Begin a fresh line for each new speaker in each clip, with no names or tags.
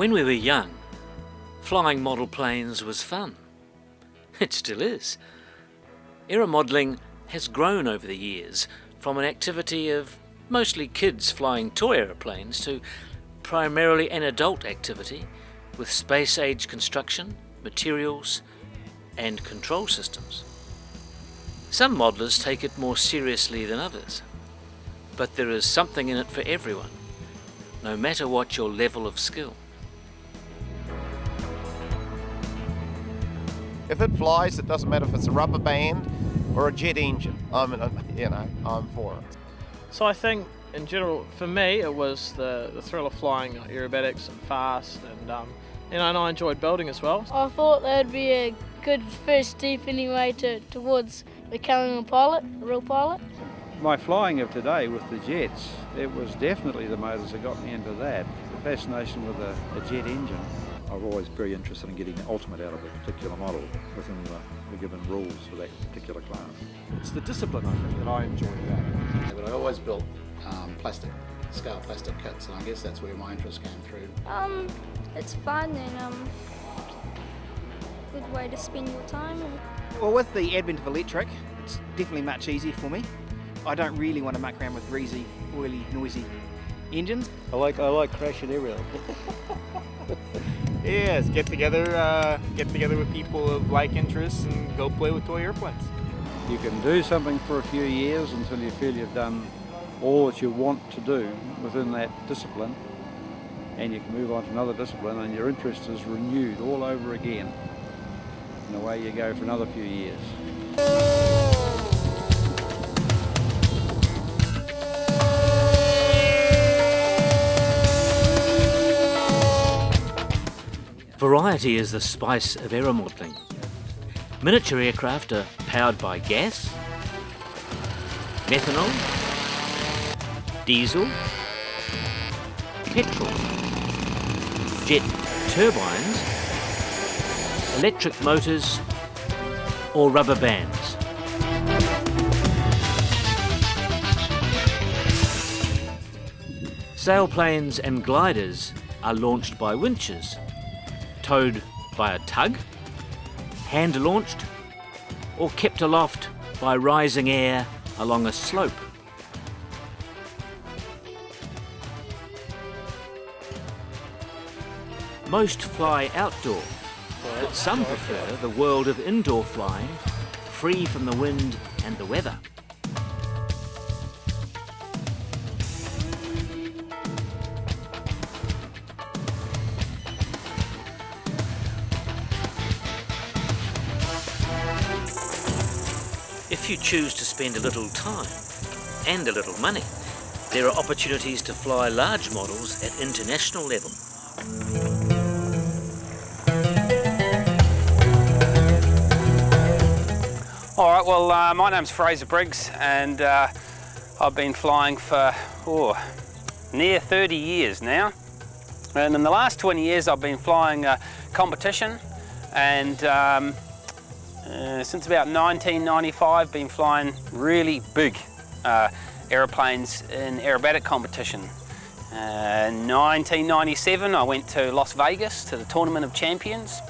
When we were young, flying model planes was fun. It still is. Aeromodelling has grown over the years from an activity of mostly kids flying toy aeroplanes to primarily an adult activity with space-age construction, materials and control systems. Some modelers take it more seriously than others, but there is something in it for everyone, no matter what your level of skill.
If it flies, it doesn't matter if it's a rubber band or a jet engine. I'm for it.
So I think, in general, for me, it was the thrill of flying aerobatics and fast, and I enjoyed building as well.
I thought that would be a good first step anyway towards becoming a real pilot.
My flying of today with the jets, it was definitely the motors that got me into that. The fascination with a jet engine.
I'm always very interested in getting the ultimate out of a particular model within the given rules for that particular class.
It's the discipline, I think, that I enjoy about it.
Yeah, but I always built scale plastic kits, and I guess that's where my interest came through.
It's fun and good way to spend your time.
Well, with the advent of electric, it's definitely much easier for me. I don't really want to muck around with greasy, oily, noisy engines.
I like crashing everything.
Yes, get together with people of like interests and go play with toy airplanes.
You can do something for a few years until you feel you've done all that you want to do within that discipline, and you can move on to another discipline and your interest is renewed all over again. And away you go for another few years.
Variety is the spice of aeromodelling. Miniature aircraft are powered by gas, methanol, diesel, petrol, jet turbines, electric motors or rubber bands. Sailplanes and gliders are launched by winches, towed by a tug, hand-launched, or kept aloft by rising air along a slope. Most fly outdoor, but some prefer the world of indoor flying, free from the wind and the weather. If you choose to spend a little time and a little money, there are opportunities to fly large models at international level.
All right, well, my name's Fraser Briggs, and I've been flying for near 30 years now. And in the last 20 years, I've been flying competition, and since about 1995, been flying really big aeroplanes in aerobatic competition. In 1997, I went to Las Vegas to the Tournament of Champions,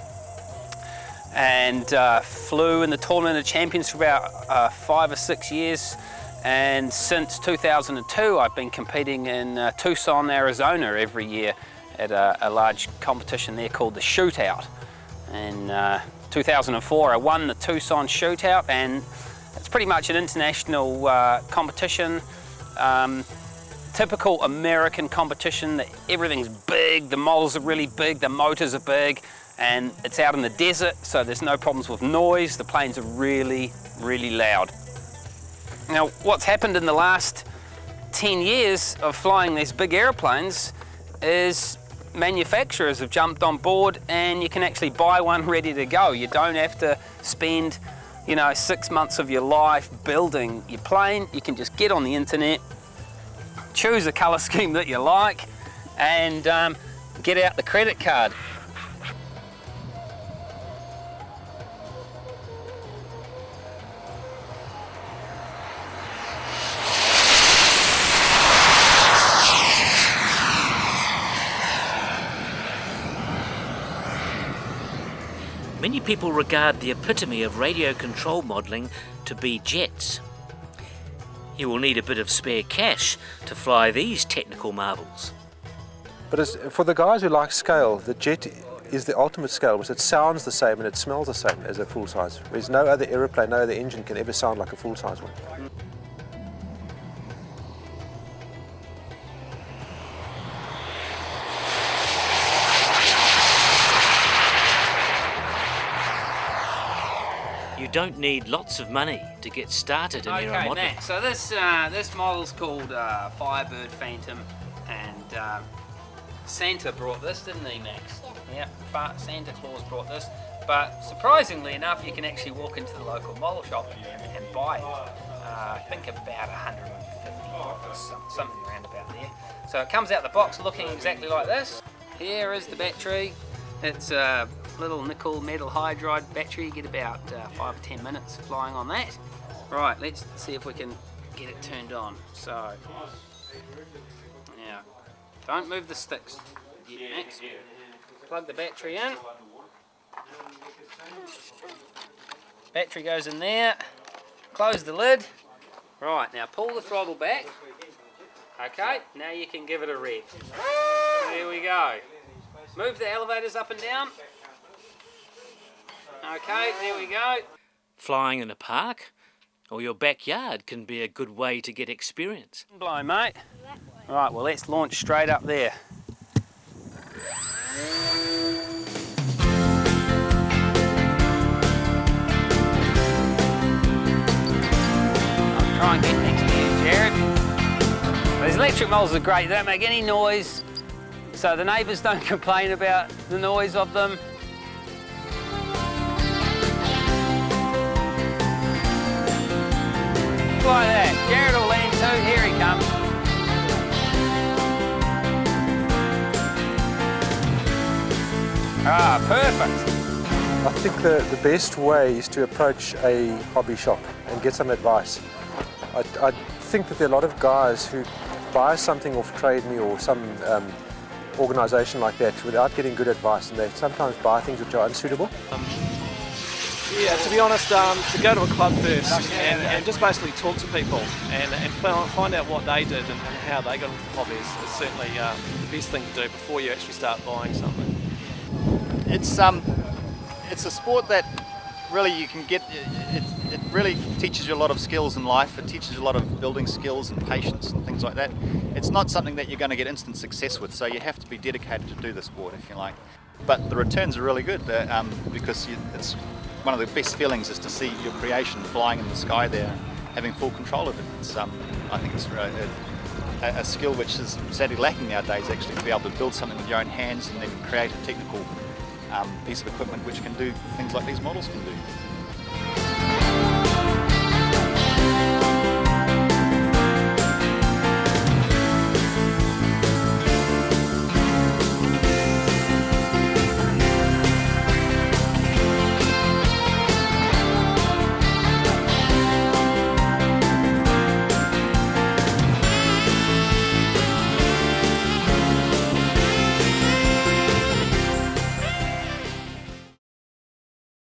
and flew in the Tournament of Champions for about 5 or 6 years. And since 2002, I've been competing in Tucson, Arizona every year at a large competition there called the Shootout. And 2004, I won the Tucson Shootout, and it's pretty much an international competition. Typical American competition, that everything's big, the models are really big, the motors are big, and it's out in the desert, so there's no problems with noise. The planes are really, really loud. Now, what's happened in the last 10 years of flying these big airplanes is manufacturers have jumped on board, and you can actually buy one ready to go. You don't have to spend 6 months of your life building your plane. You can just get on the internet, choose a colour scheme that you like, and get out the credit card.
Many people regard the epitome of radio control modelling to be jets. You will need a bit of spare cash to fly these technical marvels.
But for the guys who like scale, the jet is the ultimate scale, because it sounds the same and it smells the same as a full-size. Whereas no other aeroplane, no other engine can ever sound like a full-size one.
You don't need lots of money to get started in aero modelling.
Matt, so this model's called Firebird Phantom, and Santa brought this, didn't he, Max? Yeah. Santa Claus brought this, but surprisingly enough, you can actually walk into the local model shop and buy it. I think about $150, something around about there. So it comes out the box looking exactly like this. Here is the battery. It's a little nickel metal hydride battery. You get about 5 or 10 minutes flying on that. Right, let's see if we can get it turned on. So, yeah, don't move the sticks. Max. Plug the battery in. Battery goes in there. Close the lid. Right, now pull the throttle back. Okay, now you can give it a rev. There we go. Move the elevators up and down. Okay, there we go.
Flying in a park or your backyard can be a good way to get experience.
Blow, mate. Right, well, let's launch straight up there. I'll try and get next to you, Jared. These electric models are great. They don't make any noise, so the neighbours don't complain about the noise of them. Like that. Jared will land too. Here he comes. Ah, perfect.
I think the best way is to approach a hobby shop and get some advice. I think that there are a lot of guys who buy something off Trade Me or some organisation like that without getting good advice, and they sometimes buy things which are unsuitable.
Yeah, to be honest, to go to a club first and just basically talk to people and find out what they did and how they got into the hobby is certainly the best thing to do before you actually start buying something.
It's a sport that really you can get, it really teaches you a lot of skills in life. It teaches you a lot of building skills and patience and things like that. It's not something that you're going to get instant success with, so you have to be dedicated to do the sport, if you like. But the returns are really good because it's one of the best feelings is to see your creation flying in the sky there, having full control of it. It's, I think it's a skill which is sadly lacking nowadays, actually, to be able to build something with your own hands and then create a technical piece of equipment which can do things like these models can do.